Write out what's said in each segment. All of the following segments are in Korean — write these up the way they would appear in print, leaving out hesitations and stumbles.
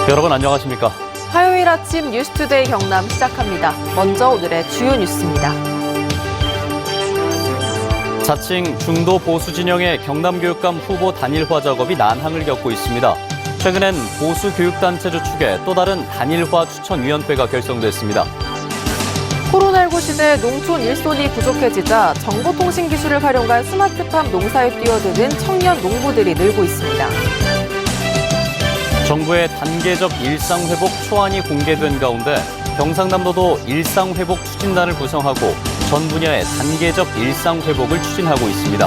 여러분 안녕하십니까? 화요일 아침 뉴스투데이 경남 시작합니다. 먼저 오늘의 주요 뉴스입니다. 자칭 중도 보수 진영의 경남교육감 후보 단일화 작업이 난항을 겪고 있습니다. 최근엔 보수 교육단체 주축의 또 다른 단일화 추천위원회가 결성됐습니다. 코로나19 시대 농촌 일손이 부족해지자 정보통신기술을 활용한 스마트팜 농사에 뛰어드는 청년 농부들이 늘고 있습니다. 정부의 단계적 일상회복 초안이 공개된 가운데 경상남도도 일상회복 추진단을 구성하고 전 분야의 단계적 일상회복을 추진하고 있습니다.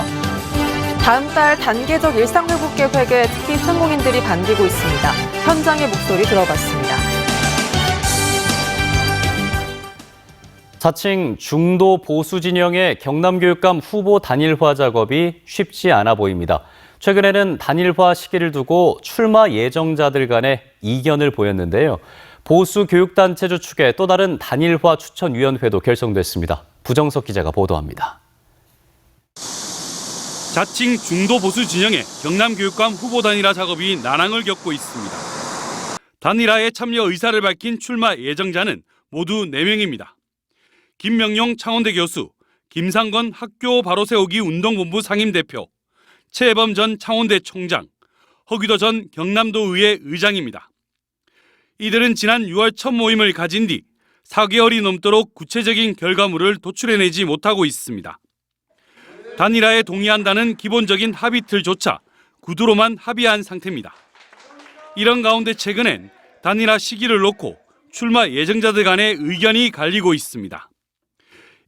다음 달 단계적 일상회복 계획에 특히 상공인들이 반기고 있습니다. 현장의 목소리 들어봤습니다. 자칭 중도 보수 진영의 경남교육감 후보 단일화 작업이 쉽지 않아 보입니다. 최근에는 단일화 시기를 두고 출마 예정자들 간의 이견을 보였는데요. 보수 교육단체 주축의 또 다른 단일화 추천위원회도 결성됐습니다. 부정석 기자가 보도합니다. 자칭 중도 보수 진영의 경남교육감 후보 단일화 작업이 난항을 겪고 있습니다. 단일화에 참여 의사를 밝힌 출마 예정자는 모두 4명입니다. 김명용 창원대 교수, 김상건 학교 바로 세우기 운동본부 상임대표, 최혜범 전 창원대 총장, 허규도 전 경남도의회 의장입니다. 이들은 지난 6월 첫 모임을 가진 뒤 4개월이 넘도록 구체적인 결과물을 도출해내지 못하고 있습니다. 단일화에 동의한다는 기본적인 합의틀조차 구두로만 합의한 상태입니다. 이런 가운데 최근엔 단일화 시기를 놓고 출마 예정자들 간의 의견이 갈리고 있습니다.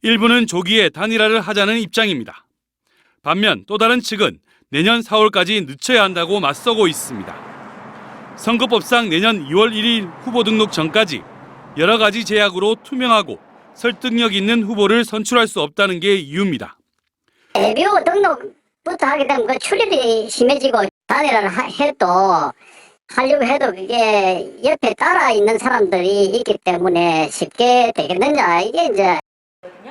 일부는 조기에 단일화를 하자는 입장입니다. 반면 또 다른 측은 내년 4월까지 늦춰야 한다고 맞서고 있습니다. 선거법상 내년 2월 1일 후보 등록 전까지 여러 가지 제약으로 투명하고 설득력 있는 후보를 선출할 수 없다는 게 이유입니다. 대표 등록부터 하게 되면 그 출입이 심해지고 단일화를 해도 하려고 해도 그게 옆에 따라 있는 사람들이 있기 때문에 쉽게 되겠느냐 이게 이제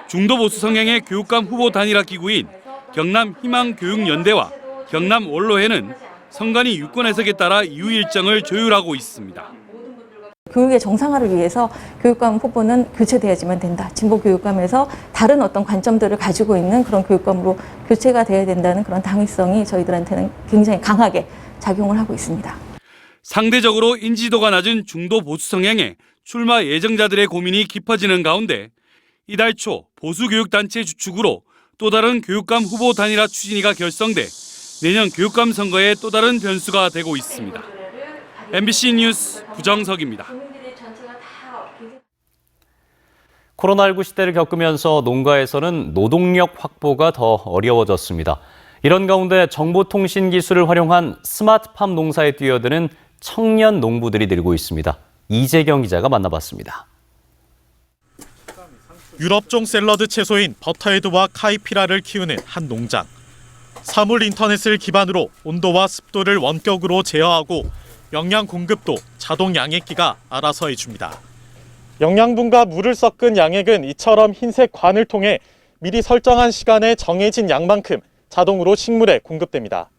중도 보수 성향의 교육감 후보 단일화 기구인 경남희망교육연대와 경남원로회는 선관위 유권 해석에 따라 이후 일정을 조율하고 있습니다. 교육의 정상화를 위해서 교육감 후보는 교체되어야지만 된다. 진보 교육감에서 다른 어떤 관점들을 가지고 있는 그런 교육감으로 교체가 돼야 된다는 그런 당위성이 저희들한테는 굉장히 강하게 작용을 하고 있습니다. 상대적으로 인지도가 낮은 중도 보수 성향의 출마 예정자들의 고민이 깊어지는 가운데 이달 초 보수교육단체 주축으로 또 다른 교육감 후보 단일화 추진위가 결성돼 내년 교육감 선거에 또 다른 변수가 되고 있습니다. MBC 뉴스 부정석입니다. 코로나19 시대를 겪으면서 농가에서는 노동력 확보가 더 어려워졌습니다. 이런 가운데 정보통신 기술을 활용한 스마트팜 농사에 뛰어드는 청년 농부들이 늘고 있습니다. 이재경 기자가 만나봤습니다. 유럽종 샐러드 채소인 버터헤드와 카이피라를 키우는 한 농장. 사물 인터넷을 기반으로 온도와 습도를 원격으로 제어하고 영양 공급도 자동 양액기가 알아서 해줍니다. 영양분과 물을 섞은 양액은 이처럼 흰색 관을 통해 미리 설정한 시간에 정해진 양만큼 자동으로 식물에 공급됩니다.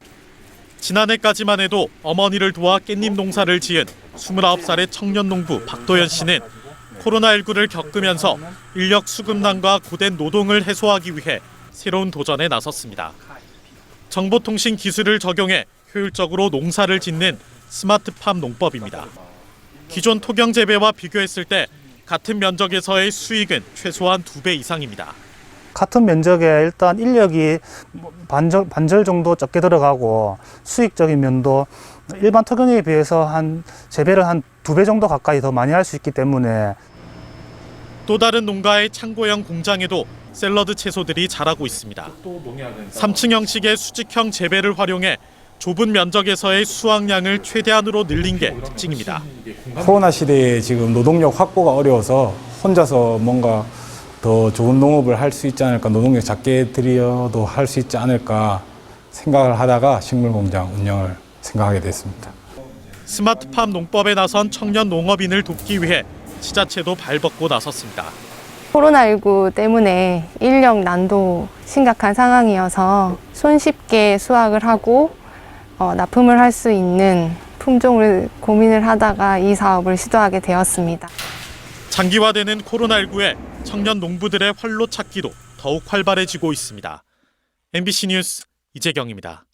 지난해까지만 해도 어머니를 도와 깻잎 농사를 지은 29살의 청년 농부 박도연 씨는 코로나19를 겪으면서 인력 수급난과 고된 노동을 해소하기 위해 새로운 도전에 나섰습니다. 정보통신 기술을 적용해 효율적으로 농사를 짓는 스마트팜 농법입니다. 기존 토경 재배와 비교했을 때 같은 면적에서의 수익은 최소한 2배 이상입니다. 같은 면적에 일단 인력이 반절 정도 적게 들어가고 수익적인 면도 일반 토경에 비해서 재배를 한 2배 정도 가까이 더 많이 할 수 있기 때문에 또 다른 농가의 창고형 공장에도 샐러드 채소들이 자라고 있습니다. 3층 형식의 수직형 재배를 활용해 좁은 면적에서의 수확량을 최대한으로 늘린 게 특징입니다. 코로나 시대에 지금 노동력 확보가 어려워서 혼자서 뭔가 더 좋은 농업을 할 수 있지 않을까, 노동력 작게 들여도 할 수 있지 않을까 생각을 하다가 식물공장 운영을 생각하게 됐습니다. 스마트팜 농법에 나선 청년 농업인을 돕기 위해 지자체도 발벗고 나섰습니다. 코로나19 때문에 인력 난도 심각한 상황이어서 손쉽게 수확을 하고 납품을 할 수 있는 품종을 고민을 하다가 이 사업을 시도하게 되었습니다. 장기화되는 코로나19에 청년 농부들의 활로 찾기도 더욱 활발해지고 있습니다. MBC 뉴스 이재경입니다.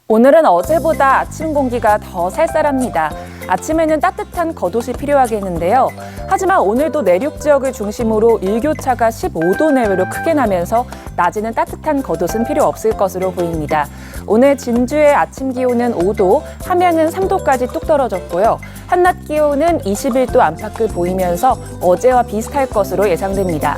오늘은 어제보다 아침 공기가 더 쌀쌀합니다. 아침에는 따뜻한 겉옷이 필요하겠는데요. 하지만 오늘도 내륙 지역을 중심으로 일교차가 15도 내외로 크게 나면서 낮에는 따뜻한 겉옷은 필요 없을 것으로 보입니다. 오늘 진주의 아침 기온은 5도, 함양은 3도까지 뚝 떨어졌고요. 한낮 기온은 21도 안팎을 보이면서 어제와 비슷할 것으로 예상됩니다.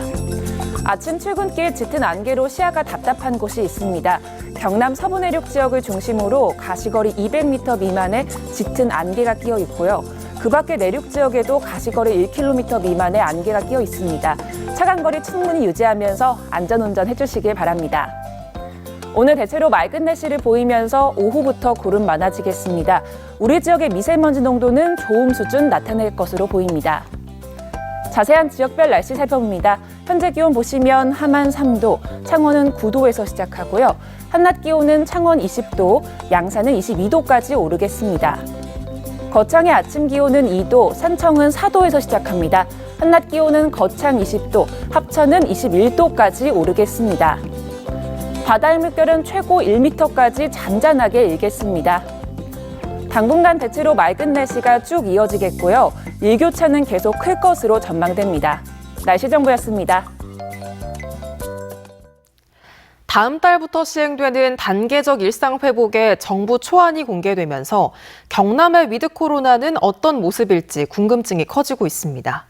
아침 출근길 짙은 안개로 시야가 답답한 곳이 있습니다. 경남 서부 내륙 지역을 중심으로 가시거리 200m 미만의 짙은 안개가 끼어 있고요. 그 밖의 내륙 지역에도 가시거리 1km 미만의 안개가 끼어 있습니다. 차간거리 충분히 유지하면서 안전운전 해주시길 바랍니다. 오늘 대체로 맑은 날씨를 보이면서 오후부터 구름 많아지겠습니다. 우리 지역의 미세먼지 농도는 좋음 수준 나타낼 것으로 보입니다. 자세한 지역별 날씨 살펴봅니다. 현재 기온 보시면 함안 3도, 창원은 9도에서 시작하고요. 한낮 기온은 창원 20도, 양산은 22도까지 오르겠습니다. 거창의 아침 기온은 2도, 산청은 4도에서 시작합니다. 한낮 기온은 거창 20도, 합천은 21도까지 오르겠습니다. 바다의 물결은 최고 1m까지 잔잔하게 일겠습니다. 당분간 대체로 맑은 날씨가 쭉 이어지겠고요. 일교차는 계속 클 것으로 전망됩니다. 날씨 정보였습니다. 다음 달부터 시행되는 단계적 일상 회복에 정부 초안이 공개되면서 경남의 위드 코로나는 어떤 모습일지 궁금증이 커지고 있습니다.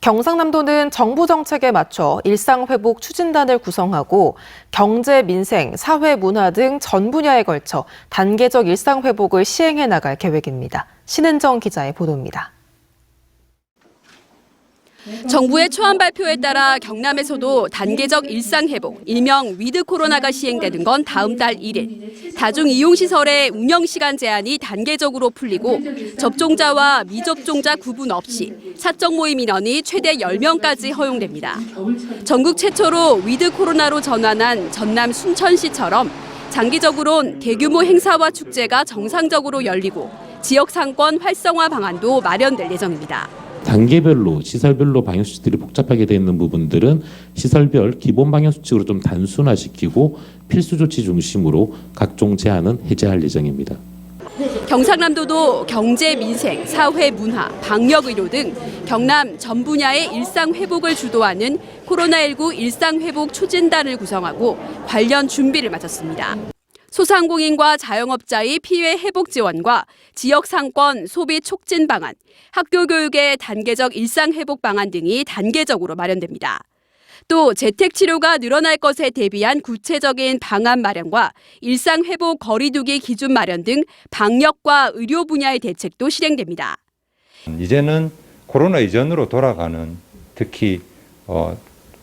경상남도는 정부 정책에 맞춰 일상회복 추진단을 구성하고 경제, 민생, 사회, 문화 등 전 분야에 걸쳐 단계적 일상회복을 시행해 나갈 계획입니다. 신은정 기자의 보도입니다. 정부의 초안 발표에 따라 경남에서도 단계적 일상회복, 일명 위드 코로나가 시행되는 건 다음 달 1일. 다중이용시설의 운영시간 제한이 단계적으로 풀리고 접종자와 미접종자 구분 없이 사적 모임 인원이 최대 10명까지 허용됩니다. 전국 최초로 위드 코로나로 전환한 전남 순천시처럼 장기적으론 대규모 행사와 축제가 정상적으로 열리고 지역 상권 활성화 방안도 마련될 예정입니다. 단계별로 시설별로 방역수칙들이 복잡하게 되어 있는 부분들은 시설별 기본 방역수칙으로 좀 단순화시키고 필수조치 중심으로 각종 제한은 해제할 예정입니다. 경상남도도 경제, 민생, 사회, 문화, 방역의료 등 경남 전 분야의 일상회복을 주도하는 코로나19 일상회복 추진단을 구성하고 관련 준비를 마쳤습니다. 소상공인과 자영업자의 피해 회복 지원과 지역 상권 소비 촉진 방안, 학교 교육의 단계적 일상 회복 방안 등이 단계적으로 마련됩니다. 또 재택 치료가 늘어날 것에 대비한 구체적인 방안 마련과 일상 회복 거리두기 기준 마련 등 방역과 의료 분야의 대책도 실행됩니다. 이제는 코로나 이전으로 돌아가는 특히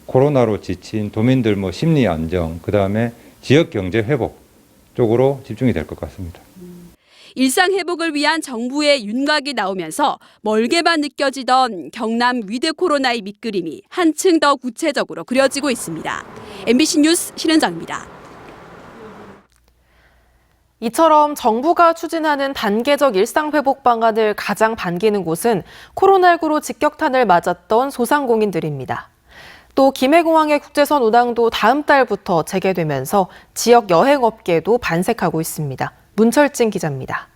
코로나로 지친 도민들 심리 안정, 그다음에 지역 경제 회복 쪽으로 집중이 될 것 같습니다. 일상 회복을 위한 정부의 윤곽이 나오면서 멀게만 느껴지던 경남 위드 코로나의 밑그림이 한층 더 구체적으로 그려지고 있습니다. MBC 뉴스 신은정입니다. 이처럼 정부가 추진하는 단계적 일상 회복 방안을 가장 반기는 곳은 코로나19로 직격탄을 맞았던 소상공인들입니다. 또 김해공항의 국제선 운항도 다음 달부터 재개되면서 지역 여행업계도 반색하고 있습니다. 문철진 기자입니다.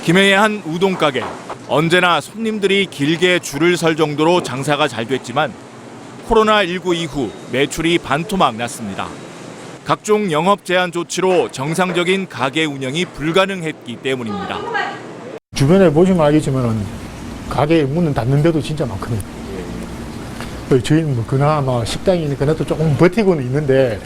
김해의 한 우동가게. 언제나 손님들이 길게 줄을 설 정도로 장사가 잘 됐지만 코로나19 이후 매출이 반토막 났습니다. 각종 영업 제한 조치로 정상적인 가게 운영이 불가능했기 때문입니다. 주변에 보시면 알겠지만 가게 문은 닫는 데도 진짜 많거든요. 저희는 그나마 식당이니까 그나마 조금 버티고는 있는데.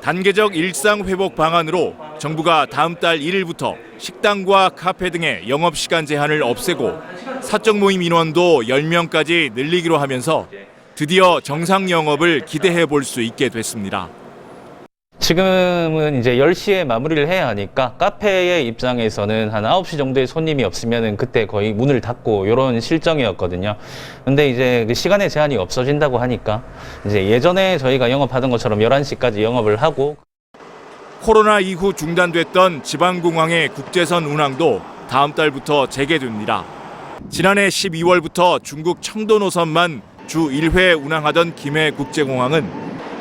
단계적 일상 회복 방안으로 정부가 다음 달 1일부터 식당과 카페 등의 영업시간 제한을 없애고 사적 모임 인원도 10명까지 늘리기로 하면서 드디어 정상 영업을 기대해 볼 수 있게 됐습니다. 지금은 이제 10시에 마무리를 해야 하니까 카페의 입장에서는 한 9시 정도에 손님이 없으면은 그때 거의 문을 닫고 이런 실정이었거든요. 근데 이제 그 시간의 제한이 없어진다고 하니까 이제 예전에 저희가 영업하던 것처럼 11시까지 영업을 하고. 코로나 이후 중단됐던 지방공항의 국제선 운항도 다음 달부터 재개됩니다. 지난해 12월부터 중국 청도 노선만 주 1회 운항하던 김해 국제공항은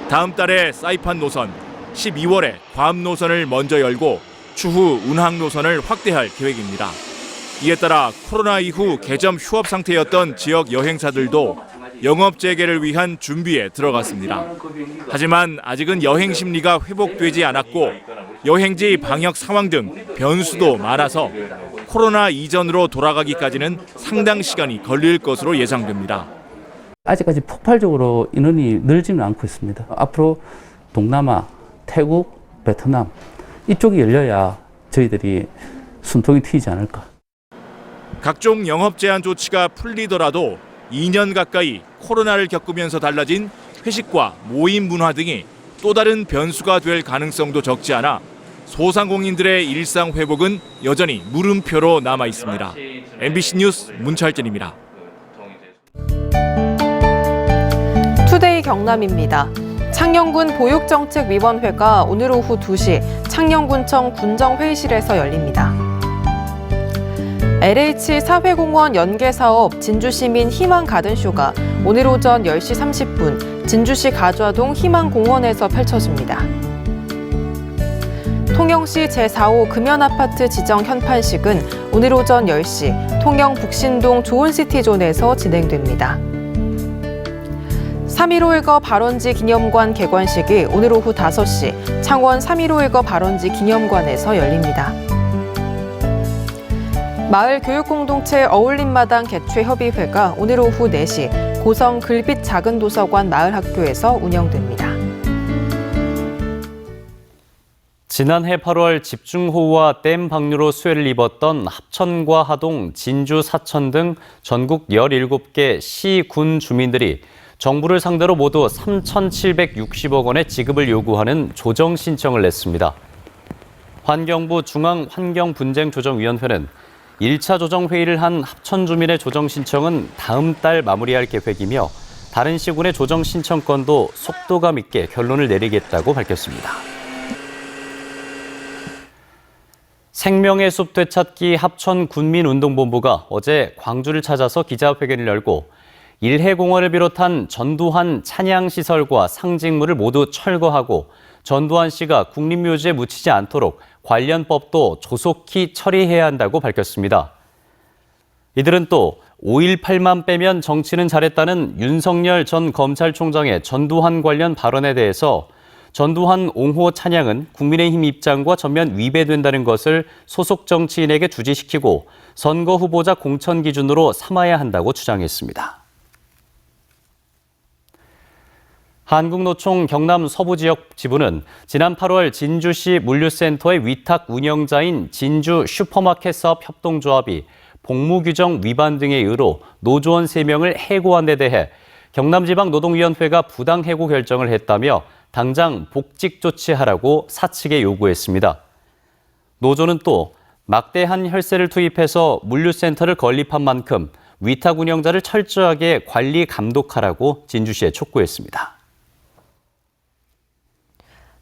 다음 달에 사이판 노선, 12월에 괌 노선을 먼저 열고 추후 운항 노선을 확대할 계획입니다. 이에 따라 코로나 이후 개점 휴업 상태였던 지역 여행사들도 영업 재개를 위한 준비에 들어갔습니다. 하지만 아직은 여행 심리가 회복되지 않았고 여행지 방역 상황 등 변수도 많아서 코로나 이전으로 돌아가기까지는 상당 시간이 걸릴 것으로 예상됩니다. 아직까지 폭발적으로 인원이 늘지는 않고 있습니다. 앞으로 동남아, 태국, 베트남 이쪽이 열려야 저희들이 숨통이 트이지 않을까. 각종 영업 제한 조치가 풀리더라도 2년 가까이 코로나를 겪으면서 달라진 회식과 모임 문화 등이 또 다른 변수가 될 가능성도 적지 않아 소상공인들의 일상 회복은 여전히 물음표로 남아 있습니다. MBC 뉴스 문철진입니다. 투데이 경남입니다. 창녕군 보육정책위원회가 오늘 오후 2시 창녕군청 군정회의실에서 열립니다. LH 사회공원 연계사업 진주시민 희망가든쇼가 오늘 오전 10시 30분 진주시 가좌동 희망공원에서 펼쳐집니다. 통영시 제4호 금연아파트 지정 현판식은 오늘 오전 10시 통영 북신동 좋은시티존에서 진행됩니다. 3.15일거 발원지 기념관 개관식이 오늘 오후 5시 창원 3.15일거 발원지 기념관에서 열립니다. 마을 교육공동체 어울림마당 개최협의회가 오늘 오후 4시 고성 글빛 작은 도서관 마을학교에서 운영됩니다. 지난해 8월 집중호우와 댐 방류로 수해를 입었던 합천과 하동, 진주, 사천 등 전국 17개 시, 군 주민들이 정부를 상대로 모두 3,760억 원의 지급을 요구하는 조정 신청을 냈습니다. 환경부 중앙환경분쟁조정위원회는 1차 조정회의를 한 합천 주민의 조정 신청은 다음 달 마무리할 계획이며 다른 시군의 조정 신청건도 속도감 있게 결론을 내리겠다고 밝혔습니다. 생명의 숲 되찾기 합천군민운동본부가 어제 광주를 찾아서 기자회견을 열고 일해공원을 비롯한 전두환 찬양시설과 상징물을 모두 철거하고 전두환 씨가 국립묘지에 묻히지 않도록 관련 법도 조속히 처리해야 한다고 밝혔습니다. 이들은 또 5.18만 빼면 정치는 잘했다는 윤석열 전 검찰총장의 전두환 관련 발언에 대해서 전두환 옹호 찬양은 국민의힘 입장과 전면 위배된다는 것을 소속 정치인에게 주지시키고 선거 후보자 공천 기준으로 삼아야 한다고 주장했습니다. 한국노총 경남 서부지역 지부는 지난 8월 진주시 물류센터의 위탁 운영자인 진주 슈퍼마켓 사업 협동조합이 복무규정 위반 등의 이유로 노조원 3명을 해고한 데 대해 경남지방노동위원회가 부당해고 결정을 했다며 당장 복직 조치하라고 사측에 요구했습니다. 노조는 또 막대한 혈세를 투입해서 물류센터를 건립한 만큼 위탁 운영자를 철저하게 관리 감독하라고 진주시에 촉구했습니다.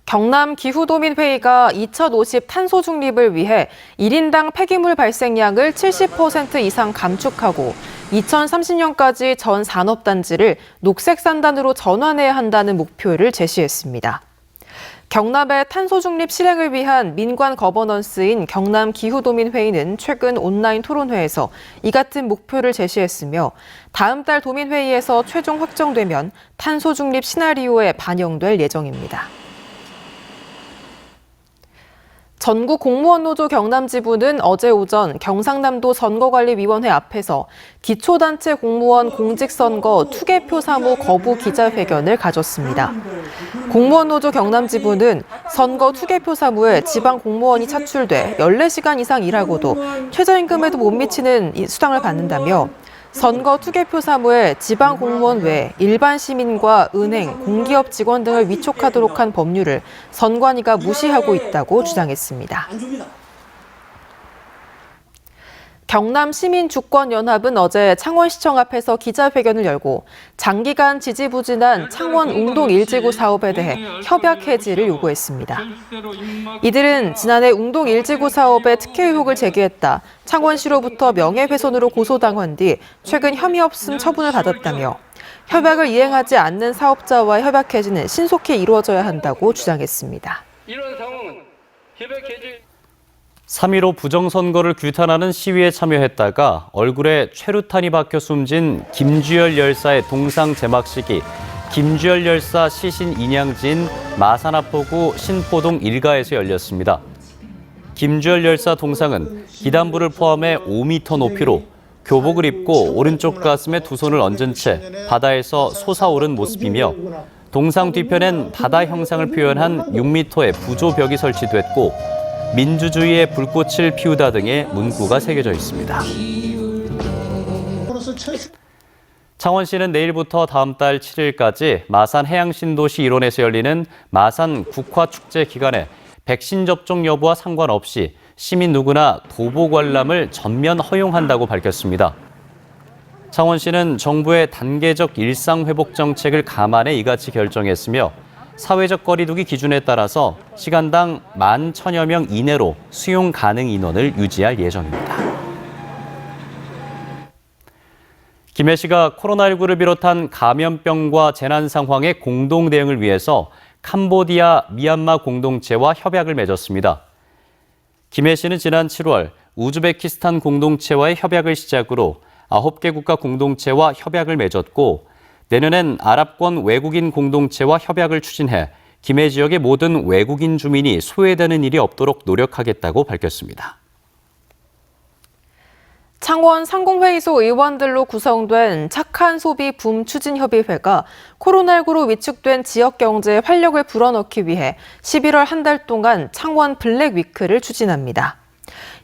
경남 기후도민회의가 2050 탄소 중립을 위해 1인당 폐기물 발생량을 70% 이상 감축하고 2030년까지 전 산업단지를 녹색산단으로 전환해야 한다는 목표를 제시했습니다. 경남의 탄소 중립 실행을 위한 민관 거버넌스인 경남 기후도민회의는 최근 온라인 토론회에서 이 같은 목표를 제시했으며 다음 달 도민회의에서 최종 확정되면 탄소 중립 시나리오에 반영될 예정입니다. 전국 공무원노조 경남지부는 어제 오전 경상남도 선거관리위원회 앞에서 기초단체 공무원 공직선거 투개표 사무 거부 기자회견을 가졌습니다. 공무원노조 경남지부는 선거 투개표 사무에 지방 공무원이 차출돼 14시간 이상 일하고도 최저임금에도 못 미치는 수당을 받는다며 선거 투개표 사무에 지방 공무원 외 일반 시민과 은행, 공기업 직원 등을 위촉하도록 한 법률을 선관위가 무시하고 있다고 주장했습니다. 경남시민주권연합은 어제 창원시청 앞에서 기자회견을 열고 장기간 지지부진한 창원 웅동 1지구 사업에 대해 협약 해지를 요구했습니다. 이들은 지난해 웅동 1지구 사업에 특혜 의혹을 제기했다 창원시로부터 명예훼손으로 고소당한 뒤 최근 혐의 없음 처분을 받았다며 협약을 이행하지 않는 사업자와의 협약 해지는 신속히 이루어져야 한다고 주장했습니다. 이런 상황은 협약 해지 3.15 부정선거를 규탄하는 시위에 참여했다가 얼굴에 최루탄이 박혀 숨진 김주열 열사의 동상 제막식이 김주열 열사 시신 인양지인 마산하포구 신포동 일가에서 열렸습니다. 김주열 열사 동상은 기단부를 포함해 5m 높이로 교복을 입고 오른쪽 가슴에 두 손을 얹은 채 바다에서 솟아오른 모습이며 동상 뒤편엔 바다 형상을 표현한 6m의 부조벽이 설치됐고 민주주의의 불꽃을 피우다 등의 문구가 새겨져 있습니다. 창원시는 내일부터 다음 달 7일까지 마산 해양신도시 일원에서 열리는 마산 국화축제 기간에 백신 접종 여부와 상관없이 시민 누구나 도보 관람을 전면 허용한다고 밝혔습니다. 창원시는 정부의 단계적 일상회복 정책을 감안해 이같이 결정했으며 사회적 거리두기 기준에 따라서 시간당 11,000여 명 이내로 수용 가능 인원을 유지할 예정입니다. 김해 시가 코로나19를 비롯한 감염병과 재난 상황의 공동 대응을 위해서 캄보디아, 미얀마 공동체와 협약을 맺었습니다. 김해 시는 지난 7월 우즈베키스탄 공동체와의 협약을 시작으로 9개 국가 공동체와 협약을 맺었고 내년엔 아랍권 외국인 공동체와 협약을 추진해 김해 지역의 모든 외국인 주민이 소외되는 일이 없도록 노력하겠다고 밝혔습니다. 창원 상공회의소 의원들로 구성된 착한 소비 붐 추진협의회가 코로나19로 위축된 지역 경제에 활력을 불어넣기 위해 11월 한 달 동안 창원 블랙위크를 추진합니다.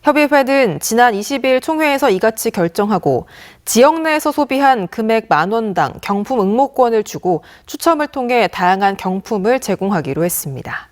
협의회는 지난 20일 총회에서 이같이 결정하고 지역 내에서 소비한 금액 10,000원당 경품 응모권을 주고 추첨을 통해 다양한 경품을 제공하기로 했습니다.